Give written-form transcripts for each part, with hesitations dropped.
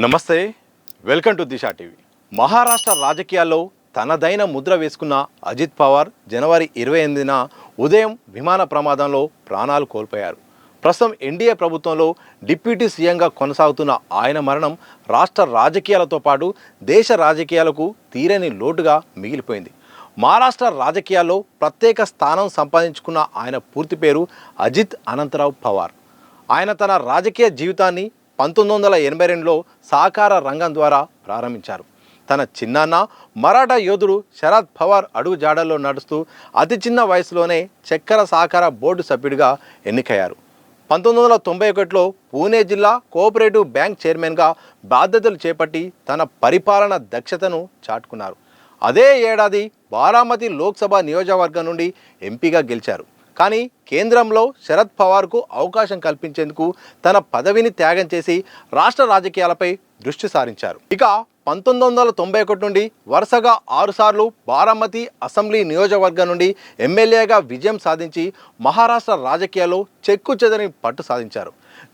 నమస్తే, welcome to Disha TV. Maharashtra రాజకీయాల్లో తనదైన ముద్ర వేసుకున్న అజిత్ పవార్ జనవరి 28న ఉదయం విమాన ప్రమాదంలో ప్రాణాలు కోల్పోయారు. ప్రస్తుతం ఎన్డీఏ ప్రభుత్వంలో డిప్యూటీ సీఎంగా కొనసాగుతున్న ఆయన మరణం రాష్ట్ర రాజకీయాలతో పాటు దేశ రాజకీయాలకు తీరని లోటుగా మిగిలిపోయింది. మహారాష్ట్ర రాజకీయాల్లో ప్రత్యేక స్థానం సంపాదించుకున్న ఆయన పూర్తి పేరు అజిత్ అనంతరావు పవార్. ఆయన తన రాజకీయ జీవితాన్ని 1982లో సహకార రంగం ద్వారా ప్రారంభించారు. తన చిన్నాన్న మరాఠా యోధుడు శరద్ పవార్ అడుగు జాడల్లో నడుస్తూ అతి చిన్న వయసులోనే చక్కెర సహకార బోర్డు సభ్యుడిగా ఎన్నికయ్యారు. 1991లో పూణే జిల్లా కోఆపరేటివ్ బ్యాంక్ చైర్మన్గా బాధ్యతలు చేపట్టి తన పరిపాలన దక్షతను చాటుకున్నారు. అదే ఏడాది బారామతి లోక్సభ నియోజకవర్గం నుండి ఎంపీగా గెలిచారు. కానీ కేంద్రంలో శరద్ పవార్కు అవకాశం కల్పించేందుకు తన పదవిని త్యాగం చేసి రాష్ట్ర రాజకీయాలపై దృష్టి సారించారు. ఇక 1991 నుండి వరుసగా 6 సార్లు బారామతి అసెంబ్లీ నియోజకవర్గం నుండి ఎమ్మెల్యేగా విజయం సాధించి మహారాష్ట్ర రాజకీయాల్లో చెక్కు చెదరని పట్టు సాధించారు.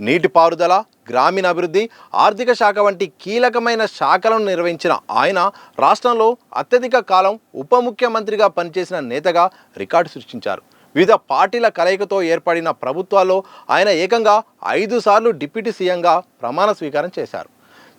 నీటిపారుదల, గ్రామీణాభివృద్ధి, ఆర్థిక శాఖ వంటి కీలకమైన శాఖలను నిర్వహించిన ఆయన రాష్ట్రంలో అత్యధిక కాలం ఉప ముఖ్యమంత్రిగా పనిచేసిన నేతగా రికార్డు సృష్టించారు. వివిధ పార్టీల కలయికతో ఏర్పడిన ప్రభుత్వాల్లో ఆయన ఏకంగా 5 సార్లు డిప్యూటీ సీఎంగా ప్రమాణ స్వీకారం చేశారు.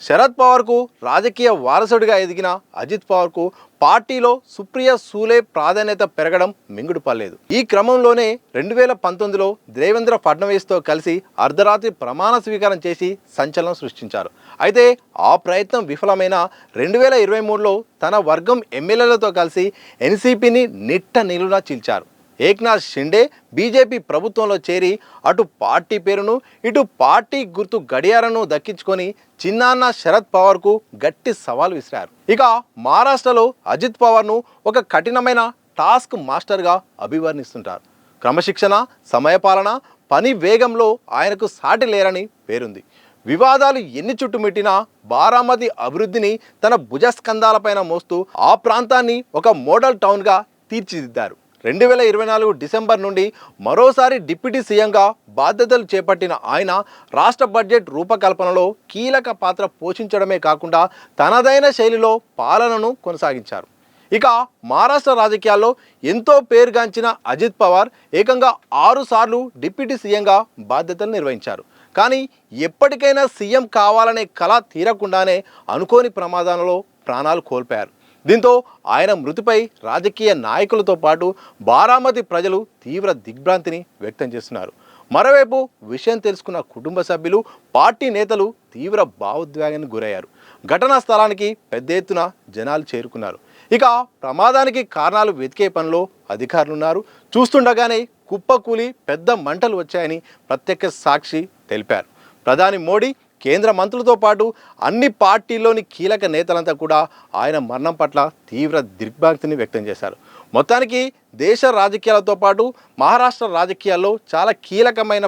శరద్ పవార్కు రాజకీయ వారసుడిగా ఎదిగిన అజిత్ పవార్కు పార్టీలో సుప్రియ సూలే ప్రాధాన్యత పెరగడం మింగుడు పడలేదు. ఈ క్రమంలోనే 2019లో దేవేంద్ర ఫడ్నవీస్తో కలిసి అర్ధరాత్రి ప్రమాణ స్వీకారం చేసి సంచలనం సృష్టించారు. అయితే ఆ ప్రయత్నం విఫలమైన 2023లో తన వర్గం ఎమ్మెల్యేలతో కలిసి ఎన్సీపీని నిట్ట నిలువునా చీల్చారు. ఏక్నాథ్ షిండే బీజేపీ ప్రభుత్వంలో చేరి అటు పార్టీ పేరును ఇటు పార్టీ గుర్తు గడియారను దక్కించుకొని చిన్నాన్న శరద్ పవార్కు గట్టి సవాల్ విసిరారు. ఇక మహారాష్ట్రలో అజిత్ పవార్ను ఒక కఠినమైన టాస్క్ మాస్టర్గా అభివర్ణిస్తుంటారు. క్రమశిక్షణ, సమయపాలన, పని వేగంలో ఆయనకు సాటి లేరని పేరుంది. వివాదాలు ఎన్ని చుట్టుముట్టినా బారామతి అభివృద్ధిని తన భుజస్కంధాలపైన మోస్తూ ఆ ప్రాంతాన్ని ఒక మోడల్ టౌన్గా తీర్చిదిద్దారు. 2024 డిసెంబర్ నుండి మరోసారి డిప్యూటీ సీఎంగా బాధ్యతలు చేపట్టిన ఆయన రాష్ట్ర బడ్జెట్ రూపకల్పనలో కీలక పాత్ర పోషించడమే కాకుండా తనదైన శైలిలో పాలనను కొనసాగించారు. ఇక మహారాష్ట్ర రాజకీయాల్లో ఎంతో పేరుగాంచిన అజిత్ పవార్ ఏకంగా 6 సార్లు డిప్యూటీ సీఎంగా బాధ్యతలు నిర్వహించారు. కానీ ఎప్పటికైనా సీఎం కావాలనే కల తీరకుండానే అనుకోని ప్రమాదంలో ప్రాణాలు కోల్పోయారు. దీంతో ఆయన మృతిపై రాజకీయ నాయకులతో పాటు బారామతి ప్రజలు తీవ్ర దిగ్భ్రాంతిని వ్యక్తం చేస్తున్నారు. మరోవైపు విషయం తెలుసుకున్న కుటుంబ సభ్యులు, పార్టీ నేతలు తీవ్ర భావోద్వేగానికి గురయ్యారు. ఘటనా స్థలానికి పెద్ద ఎత్తున జనాలు చేరుకున్నారు. ఇక ప్రమాదానికి కారణాలు వెతికే పనిలో అధికారులున్నారు. చూస్తుండగానే కుప్పకూలి పెద్ద మంటలు వచ్చాయని ప్రత్యక్ష సాక్షి తెలిపారు. ప్రధాని మోడీ, కేంద్ర మంత్రులతో పాటు అన్ని పార్టీల్లోని కీలక నేతలంతా కూడా ఆయన మరణం పట్ల తీవ్ర దిగ్భ్రాంతిని వ్యక్తం చేశారు. మొత్తానికి దేశ రాజకీయాలతో పాటు మహారాష్ట్ర రాజకీయాల్లో చాలా కీలకమైన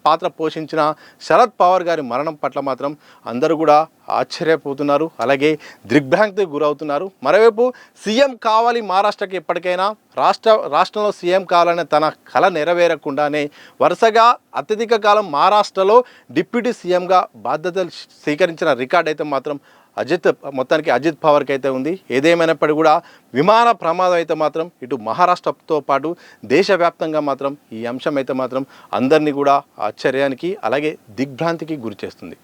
పాత్ర పోషించిన శరద్ పవార్ గారి మరణం పట్ల మాత్రం అందరూ కూడా ఆశ్చర్యపోతున్నారు, అలాగే దిగ్భ్రాంతికి గురవుతున్నారు. మరోవైపు సీఎం కావాలి మహారాష్ట్రకి, ఎప్పటికైనా రాష్ట్రంలో సీఎం కావాలనే తన కల నెరవేరకుండానే వరుసగా అత్యధిక కాలం మహారాష్ట్రలో డిప్యూటీ సీఎంగా బాధ్యతలు స్వీకరించిన రికార్డ్ అయితే మాత్రం మొత్తానికి అజిత్ పవార్కి అయితే ఉంది. ఏదేమైనప్పటికీ కూడా విమాన ప్రమాదం అయితే మాత్రం ఇటు మహారాష్ట్రతో పాటు దేశవ్యాప్తంగా మాత్రం ఈ అంశం అయితే మాత్రం అందరినీ కూడా ఆశ్చర్యానికి అలాగే దిగ్భ్రాంతికి గురి చేస్తుంది.